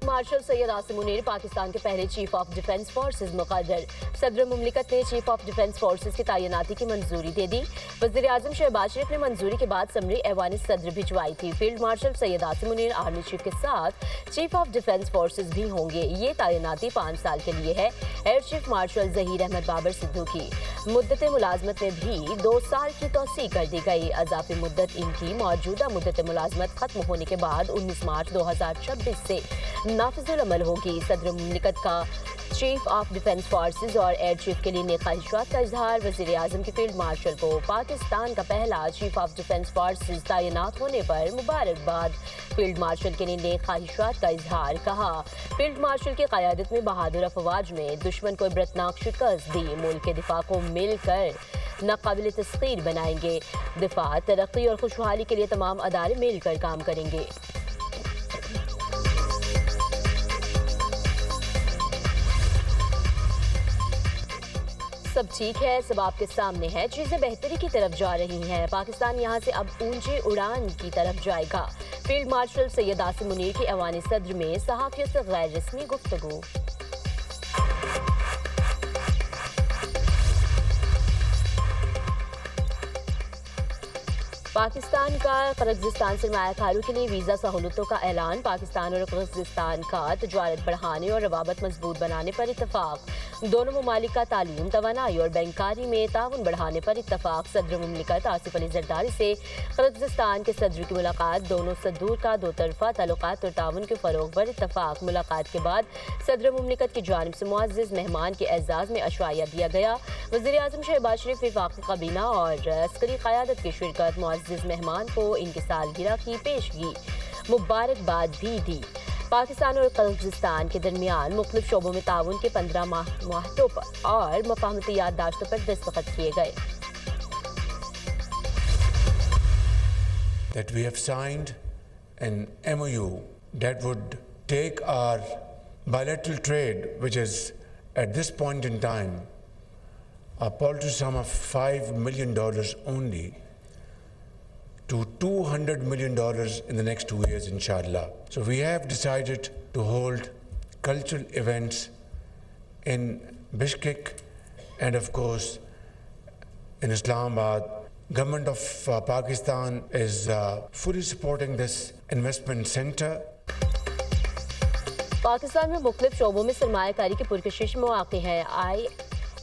Martial Syed Asim Munir Pakistan के पहले chief of defence forces मुकर्रर। सदर मुमलिकत ने चीफ ऑफ डिफेंस फोर्सेज की तैनाती की मंजूरी दे दी। वज़ीर आज़म शहबाज शरीफ ने मंजूरी के बाद समरी ऐवान सदर भिजवाई थी। Field marshal Syed Asim Munir army chief के साथ चीफ ऑफ डिफेंस फोर्सेज भी होंगे। ये तैनाती 5 साल के लिए है। Air chief marshal Zaheer Ahmed Babar Sidhu की मुद्दत मुलाजमत में भी 2 साल की तोसी कर दी गई। अज़ाफ़ी मुद्दत इनकी मौजूदा मुद्दत मुलाजमत खत्म होने के बाद 19 मार्च 2026 से नाफिजुल अमल होगी। सदर मुमलिकत का चीफ ऑफ डिफेंस फोर्सेज और एयर चीफ के लिए नेक ख्वाहिशात का इजहार। वज़ीर आज़म के फील्ड मार्शल को पाकिस्तान का पहला चीफ ऑफ डिफेंस फोर्सेज तैनात होने पर मुबारकबाद। फील्ड मार्शल के लिए नेक ख्वाहिशात का इजहार। कहा, फील्ड मार्शल की क़यादत में बहादुर अफवाज ने दुश्मन को इबरतनाक शिकस्त दी। मुल्क के दिफा को मिलकर नाकाबिल तस्खीर बनाएंगे। दिफा, तरक्की और खुशहाली के लिए तमाम अदारे मिलकर काम करेंगे। सब ठीक है, सब आपके सामने है, चीजें बेहतरी की तरफ जा रही हैं। पाकिस्तान यहां से अब ऊंची उड़ान की तरफ जाएगा। फील्ड मार्शल सैयद आसिम मुनीर की ऐवान सदर में सहाफियों से गैर रस्मी गुफ्तगू। पाकिस्तान का किर्गिस्तान सरमायाकारों के लिए वीज़ा सहूलतों का ऐलान। पाकिस्तान और किर्गिस्तान का तजारत बढ़ाने और रवाबत मजबूत बनाने पर इत्तफाक। दोनों ममालिक का तालीम, तवानाई और बैंकारी में ताउन बढ़ाने पर इत्तफाक। सदर मुमलिकत आसिफ अली जरदारी से किर्गिस्तान के सदर की मुलाकात। दोनों सदूर का 2 तरफ़ा ताल्लुकात और ताउन के फ़रोग़ पर इत्तफाक। मुलाकात के बाद सदर मुमलिकत की जानिब से मुअज़्ज़ज़ मेहमान के एज़ाज़ में अशवाया दिया गया। वज़ीर आज़म शहबाज शरीफ, वफ़ाक़ी काबीना और अस्करी क़यादत की शिरकत। मुअज़्ज़ज़ मेहमान को इनकी सालगिरह की पेशगी मुबारकबाद भी दी। पाकिस्तान और किर्गिस्तान के दरमियान मुख्तलिफ शोबों में ताउन के 15 माहतों पर और मफाहमती याददाश्तों पर दस्तखत किए गए। That we have signed an MOU that would take our bilateral trade, which is at this point in time a paltry sum of $5 million only, to $200 million in the next 2 years, inshallah. So we have decided to hold cultural events in Bishkek and of course in Islamabad. Government of Pakistan is fully supporting this investment center. Pakistan में मुख्तलिफ शोबों में सरमायाकारी की पुरकशिश मौक़े हैं।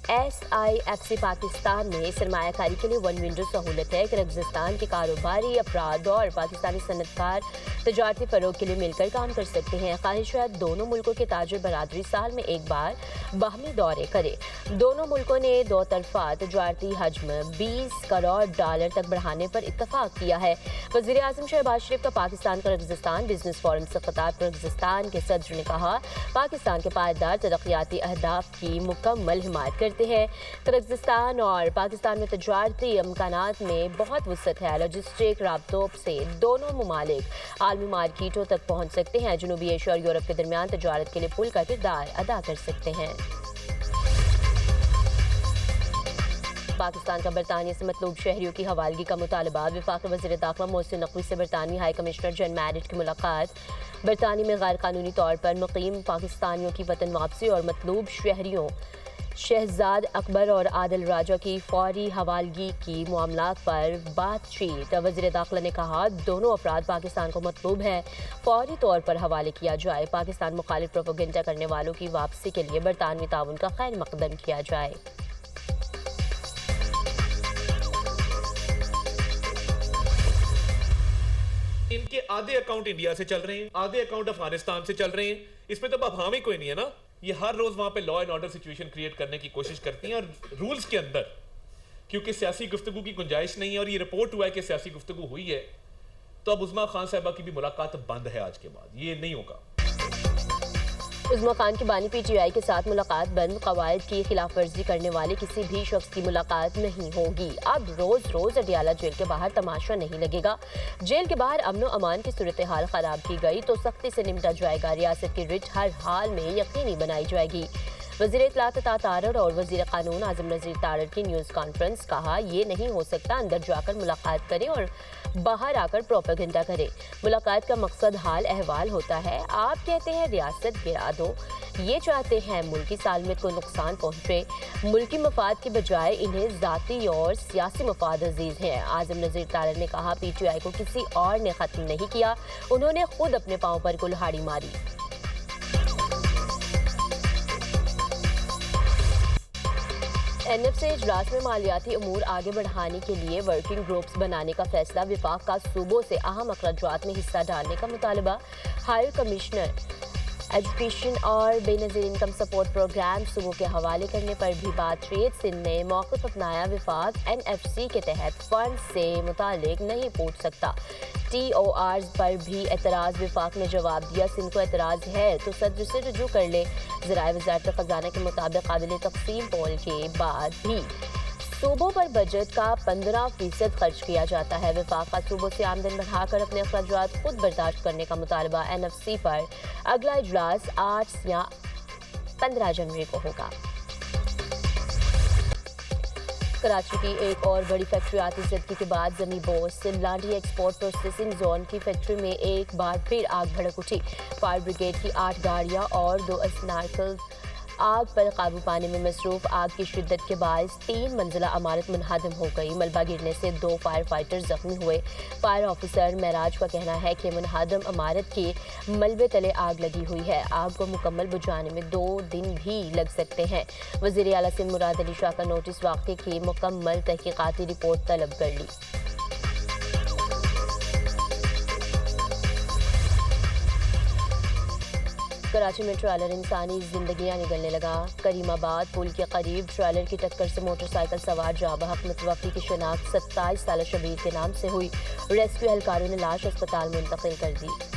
ISIFC Pakistan में सरमायाकारी के लिए 1 window सहूलत है। किर्गिस्तान के कारोबारी अफराद और पाकिस्तानी सनतकार तजारती फ़रोग़ के लिए मिलकर काम कर सकते हैं। ख्वाहिश है दोनों मुल्कों के ताजिर बरादरी साल में एक बार बाहमी दौरे करें। दोनों मुल्कों ने 2 तरफ़ा तजारती हजम $20 करोड़ तक बढ़ाने पर इत्तफाक किया है। वज़ीर आज़म शहबाज शरीफ का पाकिस्तान किर्गिस्तान बिजनेस फोरम से खिताब। किर्गिस्तान के सदर ने कहा, पाकिस्तान के पायदार तरक्याती अहदाफ की मुकम्मल हिमायत करते हैं। किर्गिस्तान और पाकिस्तान में तजारती इम्कानात में बहुत वसअत है। लॉजिस्टिक राब्तों से दोनों ममालिक आलमी मार्केटों तक पहुँच सकते हैं। जनूबी एशिया और यूरोप के दरमियान तजारत के लिए पुल का किरदार अदा कर सकते हैं। पाकिस्तान का बरतानिया से मतलूब शहरियों की हवालगी का मुतालबा। वफाकी वज़ीर दाखिला मोहसिन नकवी से बरतानवी हाई कमिश्नर जन मैरिट की मुलाकात। बरतानिया में गैर कानूनी तौर पर मुकीम पाकिस्तानियों की वतन वापसी और मतलूब शहरियों शहजाद अकबर और आदिल राजा की फौरी हवालगी की मामलात पर बातचीत। वज़ीर दाखिला ने कहा, दोनों अफराद पाकिस्तान को मतलूब है, फौरी तौर पर हवाले किया जाए। पाकिस्तान मुखालिफ प्रोपेगेंडा करने वालों की वापसी के लिए बरतानवी ताउन का खैर मकदम किया जाए। इनके आधे अकाउंट इंडिया से चल रहे हैं, आधे अकाउंट अफगानिस्तान से चल रहे हैं। इसमें तो अब हामी कोई नहीं है ना। ये हर रोज वहां पे law and order situation create करने की कोशिश करती हैं और रूल्स के अंदर, क्योंकि सियासी गुफ्तगू की गुंजाइश नहीं है और ये रिपोर्ट हुआ है कि सियासी गुफ्तगू हुई है, तो अब उज़्मा खान साहिबा की भी मुलाकात बंद है। आज के बाद ये नहीं होगा। उज़्मा खान की बानी PTI के साथ मुलाकात बंद। कवायद की खिलाफ वर्जी करने वाले किसी भी शख्स की मुलाकात नहीं होगी। अब रोज रोज अडियाला जेल के बाहर तमाशा नहीं लगेगा। जेल के बाहर अमन व अमान की सूरत हाल खराब की गई तो सख्ती से निपटा जाएगा। रियासत की रिट हर हाल में यकीनी बनाई जाएगी। वज़ीर इत्तलात तारड़ और वज़ीर कानून आज़म नज़ीर तारड़ की न्यूज़ कॉन्फ्रेंस। कहा ये नहीं हो सकता अंदर जाकर मुलाकात करें और बाहर आकर प्रोपेगेंडा करें। मुलाकात का मकसद हाल अहवाल होता है। आप कहते हैं रियासत गिरा दो, ये चाहते हैं मुल्की सालमियत को नुकसान पहुँचे। मुल्की मफाद की बजाय इन्हें ज़ाती और सियासी मफाद अजीज़ हैं। आज़म नज़ीर तारड़ ने कहा PTI को किसी और ने ख़त्म नहीं किया, उन्होंने खुद अपने पाँव पर कुल्हाड़ी मारी। NF से इजलास में मालियाती अमूर आगे बढ़ाने के लिए वर्किंग ग्रुप्स बनाने का फैसला। विफाक का सूबों से अहम अखराजात में हिस्सा डालने का मुतालबा। हायर कमिश्नर एजुकेशन और बेनज़ीर इनकम सपोर्ट प्रोग्राम सूबों के हवाले करने पर भी बातचीत। सिंध ने मौक़िफ़ अपनाया। विफाक NFC के तहत फंड से मुतालिक नहीं पूछ सकता। TORs पर भी एतराज़। विफाक ने जवाब दिया सिंध को एतराज़ है तो सदर से रुजू कर ले। ज़राए वज़ारत ख़ज़ाना के मुताबिक काबिल तक़सीम पोल के बाद भी सूबों पर बजट का 15% खर्च किया जाता है। विफाक का सूबों से आमदन बढ़ाकर अपने अखराजात खुद बर्दाश्त करने का मुतालबा। NFC पर अगला इजलास 8 या 15 जनवरी को होगा। कराची की एक और बड़ी फैक्ट्री आतिशज़दगी के बाद जमी बोस लांडी एक्सपोर्ट प्रोसेसिंग जोन की फैक्ट्री में एक बार फिर आग भड़क उठी। फायर ब्रिगेड की 8 गाड़ियां और 2 स्नाइपर्स आग पर काबू पाने में मसरूफ। आग की शिद्दत के बायस 3 मंजिला इमारत मुनहदम हो गई। मलबा गिरने से 2 फायर फाइटर जख्मी हुए। फायर ऑफिसर महराज का कहना है कि मुनहदम इमारत के मलबे तले आग लगी हुई है। आग को मुकम्मल बुझाने में 2 दिन भी लग सकते हैं। वज़ीर आला सिंध मुराद अली शाह का नोटिस वाक़े की मुकम्मल तहकीकाती रिपोर्ट तलब कर ली। कराची में ट्रेलर इंसानी जिंदगियां निगलने लगा। करीमाबाद पुल के करीब ट्रेलर की टक्कर से मोटरसाइकिल सवार जाबहक मुतवफ़ी की शनाख्त 27 साल शबीर के नाम से हुई। रेस्क्यू एहलकारों ने लाश अस्पताल मुंतकिल कर दी।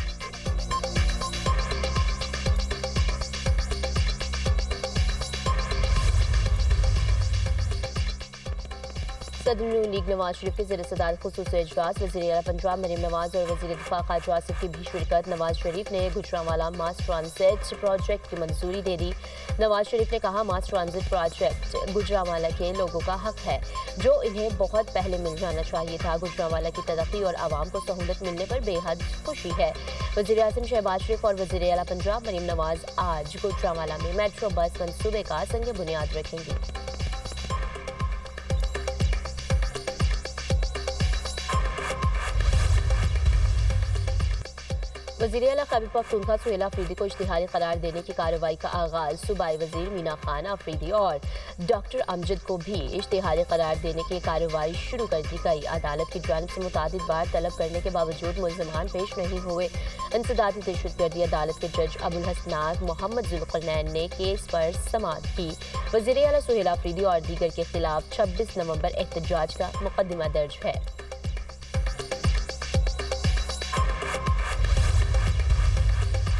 सदर नून लीग नवाज शरीफ के ज़ेर सदारत ख़ुसूसी इजलास। वज़ीर आला पंजाब मरीम नवाज और वज़ीर दिफ़ा ख़ाजा आसिफ की भी शिरकत। नवाज शरीफ ने गुजरांवाला मास ट्रांजिट प्रोजेक्ट की मंजूरी दे दी। नवाज शरीफ ने कहा मास ट्रांजिट प्रोजेक्ट गुजरांवाला के लोगों का हक है जो इन्हें बहुत पहले मिल जाना चाहिए था। गुजरांवाला की तरक्की और आवाम को सहूलत मिलने पर बेहद खुशी है। वज़ीर आज़म शहबाज शरीफ और वज़ीर आला पंजाब मरीम नवाज आज गुजरांवाला में मेट्रो बस मनसूबे का संग बुनियाद रखेंगे। वज़ीर आला खैबर पख्तूनख्वा सुहेल आफरीदी को इश्तिहारी करार देने की कार्रवाई का आगाज़। सूबाई वज़ीर मीना खान आफरीदी और डॉक्टर अमजद को भी इश्तिहारी करार देने की कार्रवाई शुरू कर दी गई। अदालत की जानिब से मुतादिद बार तलब करने के बावजूद मुल्ज़मान पेश नहीं हुए। इंसदादी दहशतगर्दी अदालत के जज अबुल हसनात मोहम्मद जुल्क़रनैन ने केस पर समाअत की। वज़ीर आला सुहेल आफरीदी और दीगर के खिलाफ 26 नवंबर एहतजाज का मुकदमा दर्ज है।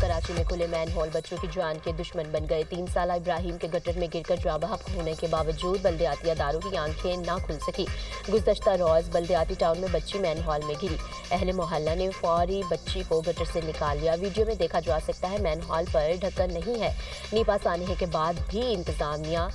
कराची में खुले मैन होल बच्चों की जान के दुश्मन बन गए। 3 साला इब्राहिम के गटर में गिरकर जाबहक होने के बावजूद बल्दियाती अदारों की आंखें ना खुल सकी। गुज़श्ता रोज़ बल्दियाती टाउन में बच्ची मैन हॉल में गिरी। अहले मोहल्ला ने फौरी बच्ची को गटर से निकाल लिया। वीडियो में देखा जा सकता है मैन हॉल पर ढक्कन नहीं है। नीपा सानहे के बाद भी इंतजामिया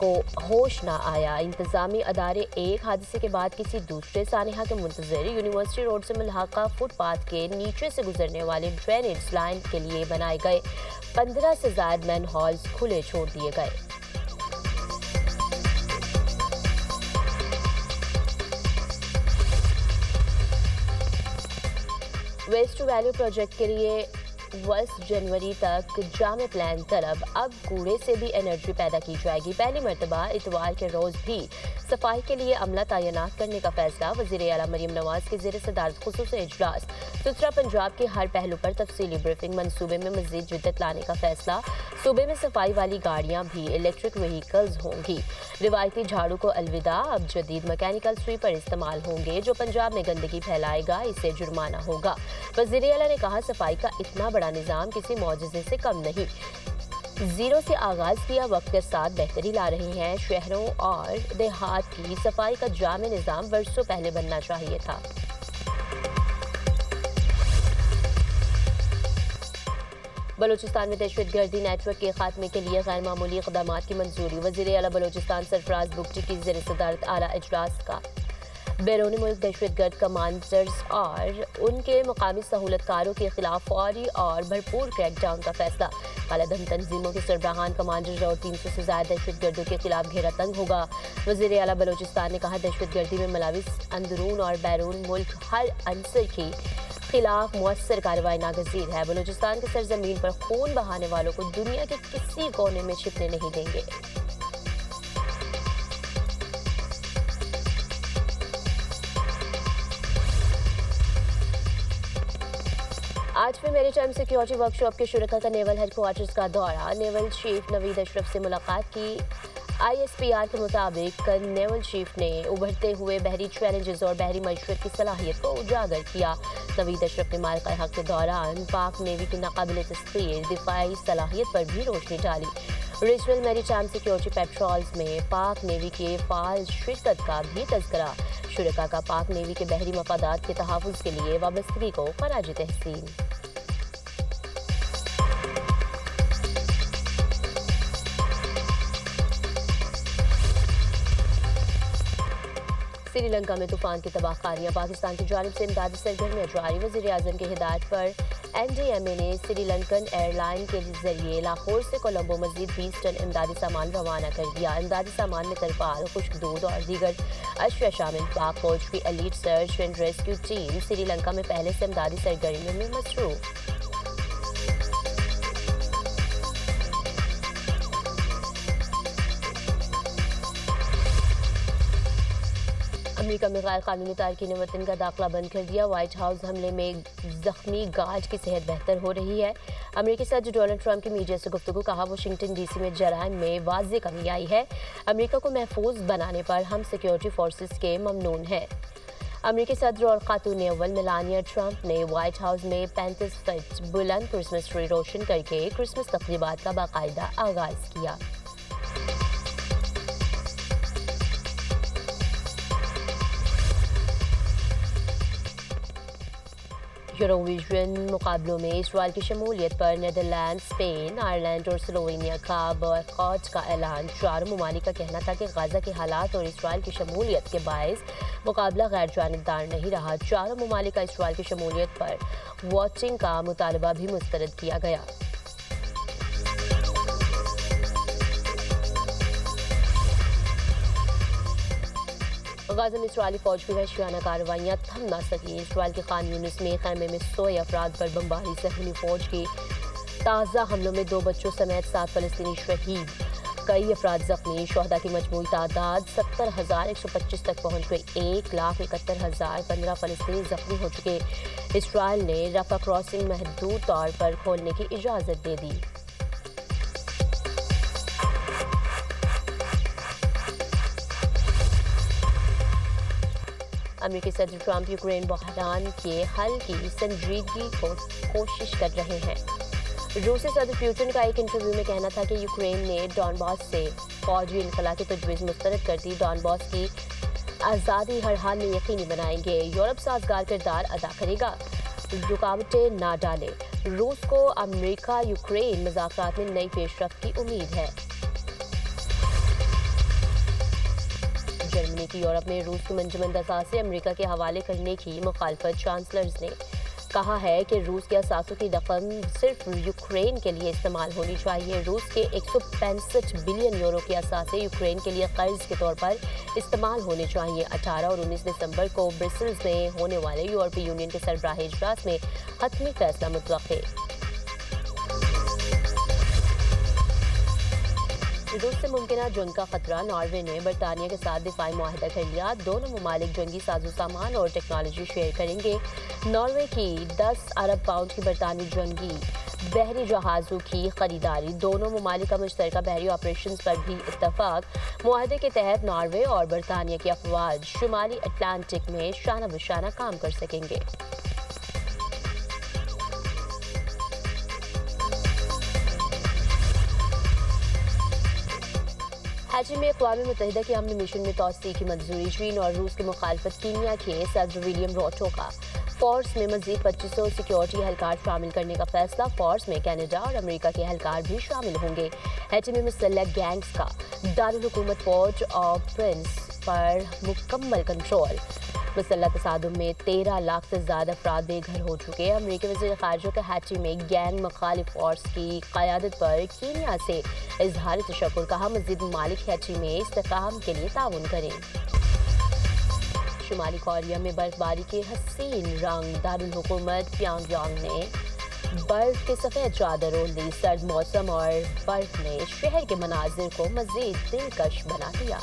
को होश ना आया। इंतजामी अदारे एक हादसे के बाद किसी दूसरे सानहा के मुंतज़िर यूनिवर्सिटी रोड से मुल्हाका फुटपाथ के नीचे से गुजरने वाले ड्रेनेज लाइन के लिए बनाए गए 15 से ज़ायद मैन हॉल्स खुले छोड़ दिए गए। वेस्ट टू वैल्यू प्रोजेक्ट के लिए 10 जनवरी तक जामे प्लान तलब। अब कूड़े से भी एनर्जी पैदा की जाएगी। पहली मरतबा इतवार के रोज़ भी सफाई के लिए अमला तैनात करने का फैसला। वज़ीर आला मरीम नवाज के ज़ेर सदारत ख़ुसूसी इजलास। सुथरा पंजाब के हर पहलू पर तफसीली ब्रीफिंग। मनसूबे में मज़ीद जिद्दत लाने का फैसला। सूबे में सफाई वाली गाड़ियाँ भी इलेक्ट्रिक व्हीकल्स होंगी। रिवायती झाड़ू को अलविदा। अब जदीद मैकेनिकल स्वीपर इस्तेमाल होंगे। जो पंजाब में गंदगी फैलाएगा इसे जुर्माना होगा। वज़ीर आला ने कहा सफाई का इतना बड़ा निज़ाम किसी मौजज़े से कम नहीं। जीरो से आगाज किया, वक्त के साथ बेहतरी ला रहे हैं। शहरों और देहात की सफाई का जामे निज़ाम वर्षों पहले बनना चाहिए था। बलूचिस्तान में दहशतगर्दी नेटवर्क के खात्मे के लिए गैर मामूली इक़दामात की मंजूरी। वज़ीर आला बलूचिस्तान सरफराज बुगटी की ज़ेर सदारत आला इजलास का बैरून मुल्क दहशतगर्द कमांडर्स और उनके मकामी सहूलतकारों के खिलाफ फौरी और भरपूर क्रैकडाउन का फैसला। कालाधन तंजीमों के सरबराहान कमांडर्स और 300 से ज्यादा दहशतगर्दों के खिलाफ घेरा तंग होगा। वज़ीर आला बलूचिस्तान ने कहा, दहशतगर्दी में मुलविस अंदरून और बैरून मुल्क हर अंसर के खिलाफ मुअस्सर कार्रवाई नागज़ीर है। बलूचिस्तान की सरजमीन पर खून बहाने वालों को दुनिया के किसी कोने में छिपने नहीं देंगे। आज में मैरीटाइम सिक्योरिटी वर्कशॉप के शुरका का नेवल हेडक्वार्टर्स का दौरा। नेवल चीफ नवीद अशरफ से मुलाकात की। ISPR के मुताबिक नेवल चीफ ने उभरते हुए बहरी चैलेंजेस और बहरी मशरत की सलाहियत को उजागर किया। नवीद अशरफ ने मालिक हक के दौरान पाक नेवी की नाकाबिल तस्खीर दिफाई सलाहियत पर भी रोशनी डाली। रीजनल मैरीटाइम सिक्योरिटी पेट्रोल्स में पाक नेवी के फाल शिरकत का भी तज़किरा। शुरका का पाक नेवी के बहरी मफादात के तहफ़्फ़ुज़ के लिए वाबस्तगी को ख़राज तहसीन। श्रीलंका में तूफान की तबाहकारियां। पाकिस्तान की जानिब से इमदादी सरगर्मियां जारी। वज़ीर आज़म की हिदायत पर NDMA ने श्रीलंकन एयरलाइन के जरिए लाहौर से कोलंबो मजीद 20 टन इमदादी सामान रवाना कर दिया। इमदादी सामान में तरपाल, खुश्क दूध और दीगर अशिया शामिल। पाक फौज की elite search and rescue team Sri Lanka में पहले से इमदादी सरगर्मियों में मसरूफ। अमेरिका में गैर कानूनी तारकीन वतन का दाखिला बंद कर दिया। व्हाइट हाउस हमले में जख्मी गार्ड की सेहत बेहतर हो रही है। अमेरिकी सदर डोनाल्ड ट्रंप की मीडिया से गुफ्तगू। कहा, वाशिंगटन DC में जराइम में वाज़ेह कमी आई है। अमेरिका को महफूज बनाने पर हम सिक्योरिटी फोर्सेस के ममनून हैं। अमेरिकी सदर और खातून अव्वल मेलानिया ट्रंप ने व्हाइट हाउस में 35 फीट बुलंद क्रिसमस ट्री रोशन करके क्रिसमस तक़रीबात का बाकायदा आगाज़ किया। यूरोविजन मुकाबलों में इसराइल की शमूलियत पर नीदरलैंड, स्पेन, आयरलैंड और स्लोवेनिया का बॉयकॉट का ऐलान। चारों ममालिक का कहना था कि गाजा के हालात और इसराइल की शमूलियत के बायस मुकाबला गैर जानिबदार नहीं रहा। चारों ममालिक का इसराइल की शमूलियत पर वोटिंग का मुतालबा भी मुस्तरद किया गया। गाज़ा में इसराइली फौज की वहशियाना कार्रवाइयाँ थम ना सकी। इसराइल के खान यूनिस में खैमे में 100 अफराद पर बमबारी। सहूनी फौज की ताज़ा हमलों में 2 बच्चों समेत 7 फ़लस्तीनी शहीद, कई अफराद जख्मी। शहदा की मजमूई तादाद 70,125 तक पहुँच गई। 1,71,015 फ़लस्तीनी जख्मी हो चुके। इसराइल ने रफ़ा क्रॉसिंग महदूद तौर पर खोलने की इजाज़त दे दी। अमेरिकी सदर ट्रंप यूक्रेन बहरान के हल की संजीदगी को कोशिश कर रहे हैं। रूसी सदर पुतिन का एक इंटरव्यू में कहना था कि यूक्रेन ने डॉनबास से फौजी इनखला की तजवीज़ मुस्तरद कर दी। डॉनबास की आज़ादी हर हाल में यकीनी बनाएंगे। यूरोप साजगार किरदार अदा करेगा, रुकावटें ना डाले। रूस को अमेरिका यूक्रेन मुज़ाकरात में नई पेशरफ्त की उम्मीद है। जर्मनी की यूरोप में रूस की मंजमंद असासे अमेरिका के हवाले करने की मुखालफत। चांसलर्स ने कहा है कि रूस के असासों की रकम सिर्फ यूक्रेन के लिए इस्तेमाल होनी चाहिए। रूस के 165 बिलियन यूरो के असासे यूक्रेन के लिए कर्ज के तौर पर इस्तेमाल होने चाहिए। 18 और 19 दिसंबर को ब्रसेल्स में होने वाले यूरोपीय यूनियन के सरबराही इजलास में हतमी फैसला मुतवक्के। रूस से मुमकिन जंग का खतरा। नॉर्वे ने बरतानिया के साथ दिफाई मुआहदा कर लिया। दोनों ममालिक जंगी साजो सामान और टेक्नोलॉजी शेयर करेंगे। नॉर्वे की 10 अरब पाउंड की बरतानी जंगी बहरी जहाज़ों की खरीदारी। दोनों ममालिक का मुश्तरका बहरी ऑपरेशन पर भी इत्तफाक। मुआहदे के तहत नॉर्वे और बरतानिया की अफवाज शुमाली अटलांटिक में शाना बशाना काम कर सकेंगे। हाजी में अक़वाम मुत्तहिदा के अमन मिशन में तोसी की मंजूरी। चीन और रूस की मुखालफत। कीनिया के सदर विलियम रूटो का फोर्स में मजीद 2500 सिक्योरिटी एहलकार शामिल करने का फैसला। फोर्स में कनाडा और अमेरिका के एहलकार भी शामिल होंगे। हैटी में मुसल्लह गैंग्स का दारुल हुकूमत पोर्ट ऑफ प्रिंस पर मुकम्मल कंट्रोल। मुसल्लह तसादुम में 13 लाख से ज़्यादा अफराद बेघर हो चुके हैं। अमरीकी वज़ीर ख़ारिजा का हैटी में गैंग मुखालिफ फोर्स की क़यादत पर कीनिया से इजहार तशक्कुर। कहा मज़ीद ममालिक हैटी में इस्तेहकाम के लिए ताउन करें। शुमाली कोरिया में बर्फबारी के हसीन रंग। दारुल हुकूमत प्योंगयांग ने बर्फ के सफ़ेद चादर ओढ़ ली। सर्द मौसम और बर्फ ने शहर के मनाजिर को मज़ीद दिलकश बना दिया।